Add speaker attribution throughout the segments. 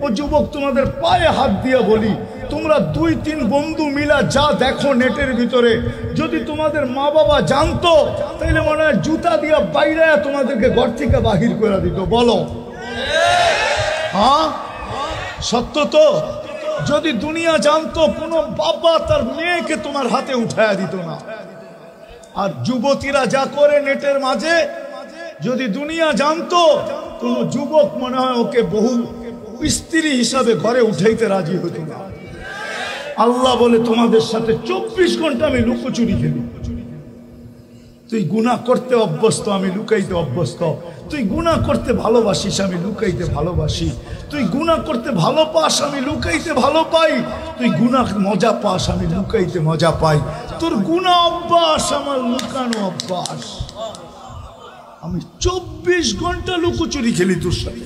Speaker 1: ও যুবক, তোমাদের পায়ে হাত দিয়ে বলি, তোমরা 2-3 বন্ধু মিলা যা দেখো নেটের ভিতরে, যদি তোমাদের মা বাবা জানতো তাইলে মনে হয় জুতা দিয়া বাইরে তোমাদেরকে ঘর থেকে বাহির করে দিত। বলো হ্যাঁ, সত্য তো? যদি দুনিয়া জানতো, কোনো বাবা তার মেয়েকে তোমার হাতে উঠায়া দিত না। আর যুবতীরা যা করে নেটের মাঝে, যদি দুনিয়া জানতো, কোন যুবক মনে হয় ওকে বহু স্ত্রী হিসাবে ঘরে উঠাইতে রাজি হতো না। আল্লাহ বলে, তোমাদের সাথে 24 ঘন্টা আমি লুকোচুরি খেলি। তুই গুনাহ করতে অভ্যস্ত, আমি লুকাইতে অভ্যস্ত। তুই গুনাহ করতে ভালোবাসিস, আমি লুকাইতে ভালোবাসি। তুই গুনাহ করতে ভালো পাস, আমি লুকাইতে ভালো পাই। তুই গুনাহ মজা পাস, আমি লুকাইতে মজা পাই। তোর গুনাহ অভ্যাস, আমার লুকানো অভ্যাস। আমি 24 ঘন্টা লুকোচুরি খেলি তোর সাথে।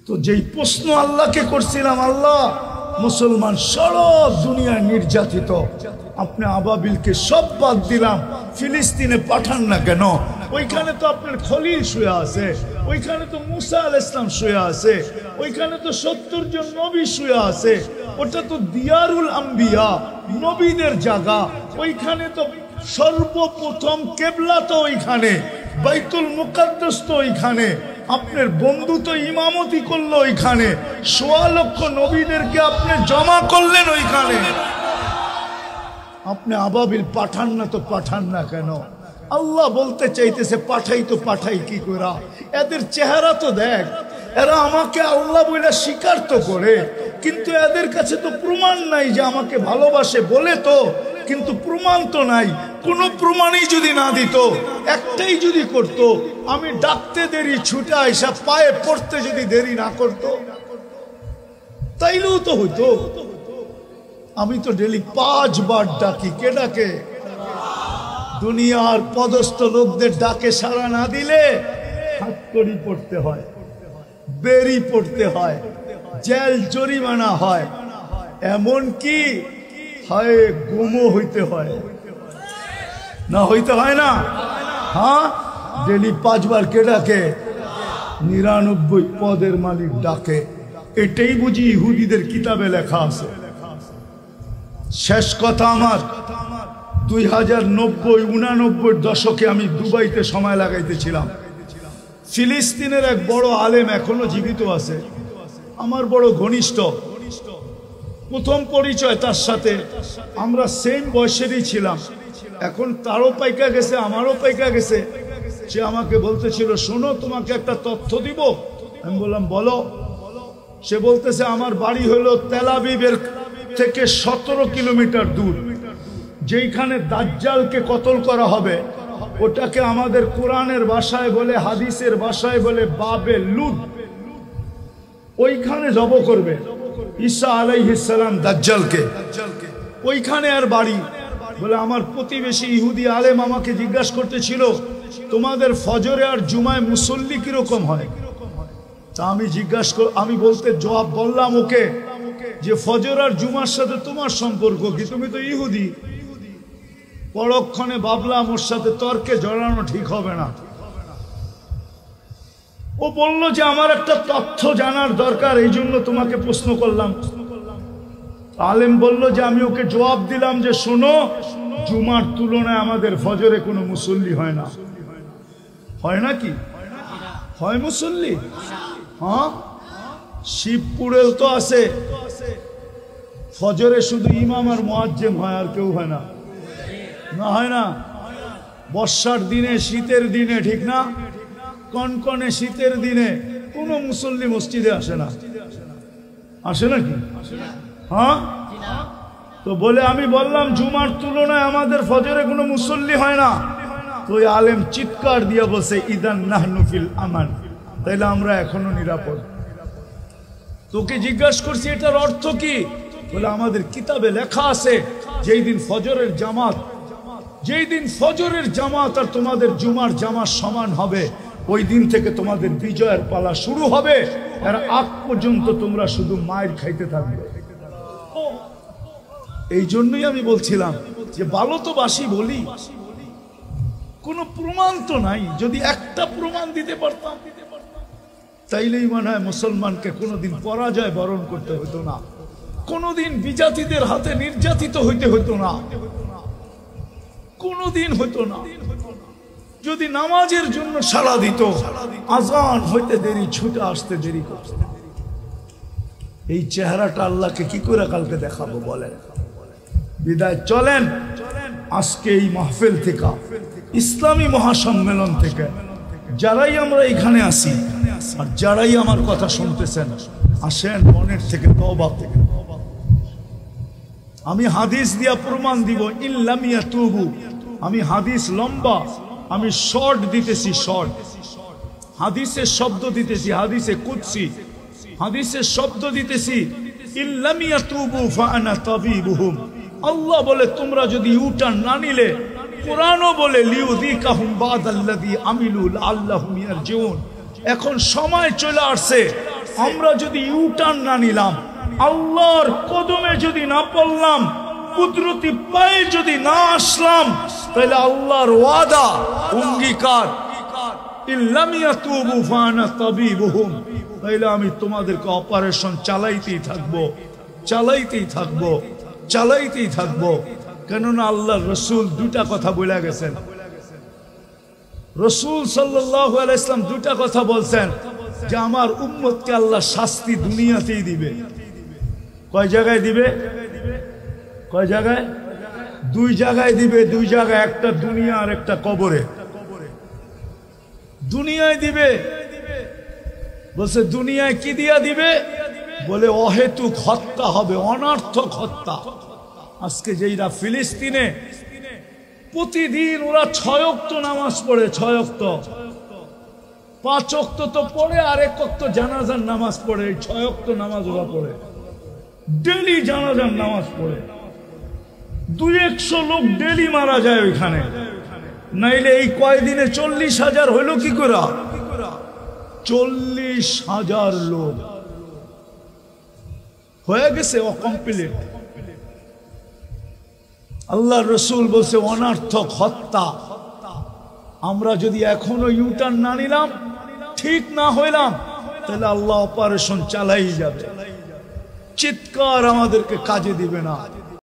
Speaker 1: তো যেই প্রশ্ন আল্লাহকে করছিলাম, আল্লাহ মুসলমান সারা দুনিয়ায় নির্যাতিত, আপনি আবাবিলকে সব বাদ দিলাম, ফিলিস্তিনে পাঠান না কেন? ওইখানে তো আপনার খলিল শুয়ে আছে, ওইখানে তো মুসা আলাইহিস সালাম শুয়ে আছে, ওইখানে তো 70 জন নবী শুয়ে আছে। ওটা তো দিয়ারুল আম্বিয়া, নবীদের জায়গা। ওইখানে তো সর্বপ্রথম কেবলা তো ওইখানে, বাইতুল মুকাদ্দাস তো ওইখানে। আপনার বন্ধু তো ইমামতি করলো ওইখানে, 1.25 লক্ষ নবীদেরকে আপনি জমা করলেন ওইখানে। আপনি আবাবিল পাঠান না তো পাঠান না কেন? আল্লাহ বলতে চাইতেছে, পাঠাই তো পাঠাই কি করা? এদের চেহারা তো দেখ, এরা আমাকে আল্লাহ বলে স্বীকার তো করে, কিন্তু এদের কাছে তো প্রমাণ নাই যে আমাকে ভালোবাসে বলে তো, কিন্তু প্রমাণ তো নাই। কোনো প্রমাণই যদি না দিত, একটাই যদি করত, আমি ডাকতে দেরি ছুটে আইসা পায়ে পড়তে যদি দেরি না করত, তাইলেও তো হইতো। আমি তো ডেলি 5 বার ডাকি। কে ডাকে? দুনিয়ার পদস্থ লোকদের ডাকে সাড়া না দিলে হাতকড়ি পড়তে হয়, বেরি পড়তে হয়, জেল জরিমানা হয়, এমন কি হয় গুমও হইতে হয়। না হইতে হয় না? হ্যাঁ, ডেলি 5 বার কে ডাকে? 99 পদের মালিক ডাকে। এটাই বুঝি ইহুদিদের কিতাবে লেখা আছে। শেষ কথা আমার, 2090-99 দশকে আমি দুবাইতে সময় লাগাইতেছিলাম। ফিলিস্তিনের এক বড় আলেম এখনো জীবিত আছে, আমার বড় ঘনিষ্ঠ। প্রথম পরিচয় তার সাথে, আমরা সেম বয়সেরই ছিলাম। এখন তারও পাইকা গেছে, আমারও পাইকা গেছে। সে আমাকে বলতেছিল, শোনো তোমাকে একটা তথ্য দিব। আমি বললাম বলো। সে বলতেছে, আমার বাড়ি হলো তেল আবিবের থেকে 17 কিলোমিটার দূর। যেইখানে দাজ্জালকে কতল করা হবে, ওটাকে আমাদের কোরআনের ভাষায় বলে, হাদিসের ভাষায় বলে বাবে লুদ। ওইখানে জব করবে ঈসা আলাইহিস সালাম দাজ্জালকে, ওইখানে আর বাড়ি। বলে আমার প্রতিবেশী ইহুদি আলেম আমাকে জিজ্ঞাসা করতেছিল, তোমাদের ফজরে আর জুমায় মুসল্লি কিরকম হয়? তা আমি বলতে জবাব বললাম ওকে যে ফজর আর জুমার সাথে তোমার সম্পর্ক কি? তুমি তো ইহুদি। পরক্ষণে ভাবলাম ওর সাথে তর্কে জড়ানো ঠিক হবে না। ও বলল যে আমার একটা তথ্য জানার দরকার, এই জন্য তোমাকে প্রশ্ন করলাম। আলেম বলল যে, আমি ওকে জবাব দিলাম যে শোনো, জুমার তুলনায় আমাদের ফজরে কোনো মুসল্লি হয় না। হয় নাকি? হয় মুসল্লি? হ্যাঁ, শিবপুরেও তো আছে, ফজরে শুধু ইমাম আর মুয়াজ্জিম হয়, আর কেউ হয় না। না হয় না? বর্ষার দিনে, শীতের দিনে, ঠিক না? কনকনে শীতের দিনে কোনো মুসল্লি মসজিদে আসে না। আসে নাকি? হ্যাঁ। তো বলে আমি বললাম জুমার তুলনায় আমাদের ফজরে কোনো মুসল্লি হয় না। তো ওই আলেম চিৎকার দিয়ে বসে, ইদান নাহনু ফিল আমান, তাইলে আমরা এখনো নিরাপদ। তোকে জিজ্ঞাসা করছি এটার অর্থ কি? বলে আমাদের কিতাবে লেখা আছে, যেই দিন ফজরের জামাত আর তোমাদের জুমার জামাত সমান হবে, ওই দিন থেকে তোমাদের বিজয়ের পালা শুরু হবে। এর আগ পর্যন্ত তোমরা শুধু মায়ের খাইতে থাকবে। এই জন্যই আমি বলছিলাম যে ভালো তো বাসি বলি, কোনো প্রমাণ তো নাই। যদি একটা প্রমাণ দিতে পারতাম তাইলেই মনে হয় মুসলমানকে কোনোদিন পরাজয় বরণ করতে হতো না, কোনোদিন বিজাতিদের হাতে নির্যাতিত হইতে হতো না, কোনোদিন হতো না। যদি নামাজের জন্য সাড়া দিত, আজান হইতে দেরি, ছুটে আসতে দেরি করত। এই চেহারাটা আল্লাহকে কি করে কালকে দেখাবো বলেন? বিদায় চলেন আজকে এই মাহফিল থেকে, ইসলামী মহাসম্মেলন থেকে, যারাই আমরা এখানে আসি আর যারাই আমার কথা শুনতেছেন, আসেন মনের থেকে তওবা থেকে। আমি হাদিস দিয়া প্রমাণ দিব, ইল্লাম ইয়াতুবু। আমি হাদিস লম্বা, আমি শর্ট দিতেছি, শর্ট হাদিসের শব্দ দিতেছি, হাদিসে কুদসি, হাদিসের শব্দ দিতেছি। ইল্লাম ইয়াতুবু ফাআনা তাবিবুহুম। আল্লাহ বলে তোমরা যদি ইউটার্ন না নিলে, কোরআনও বলে লিউযিকাহুম বাদাল্লাযী আমিলু লাআল্লাহুম ইয়ারজিউন। এখন সময় চলে আসছে, আমরা যদি ইউটার্ন না নিলাম, আল্লাহর কদমে যদি না পড়লাম, কুদরতি পায়ে যদি না আসলাম, তাহলে আল্লাহর ওয়াদা, অঙ্গীকার, ইল্লাম ইয়াতুবু ফাআনা তাবিবুহুম, তাহলে আমি তোমাদেরকে অপারেশন চালাইতেই থাকবো, চালাইতেই থাকবো, চালাইতেই থাকবো। কেননা আল্লাহর রসুল দুটা কথা বলে গেছেন। রসুল সাল্লাল্লাহু আলাইহি ওয়াসাল্লাম দুটা কথা বলছেন যে আমার উম্মতকে আল্লাহ শাস্তি দুনিয়াতেই দিবে। কয় জায়গায় দিবে? কয় জায়গায়? দুই জায়গায় দিবে, দুই জায়গায়, একটা দুনিয়া আর একটা কবরে। দুনিয়ায় দিবে, বলছে দুনিয়ায় কি দিয়া দিবে? বলে অহেতুক হত্যা হবে, অনর্থক হত্যা। আজকে যেইরা ফিলিস্তিনে প্রতিদিন ওরা 6 ওয়াক্ত নামাজ পড়ে, 6 ওয়াক্ত, 5 ওয়াক্ত তো পড়ে, আর 1 ওয়াক্ত জানাজার নামাজ পড়ে। 6 ওয়াক্ত নামাজ ওরা পড়ে, ডেলি জানাজার নামাজ পড়ে। 200 লোক ডেলি মারা যায় ওইখানে, নাইলে এই কয়দিনে 40,000 হইল কি করে? 40,000 লোক হয়ে গেছে অকমপ্লিট। আল্লাহ রসুল বলছে অনর্থক হত্যা। আমরা যদি এখনো ইউটার্ন না নিলাম, ঠিক না হইলাম, তাহলে আল্লাহ অপারেশন চালাই যাবে। চিৎকার আমাদেরকে কাজে দিবে না।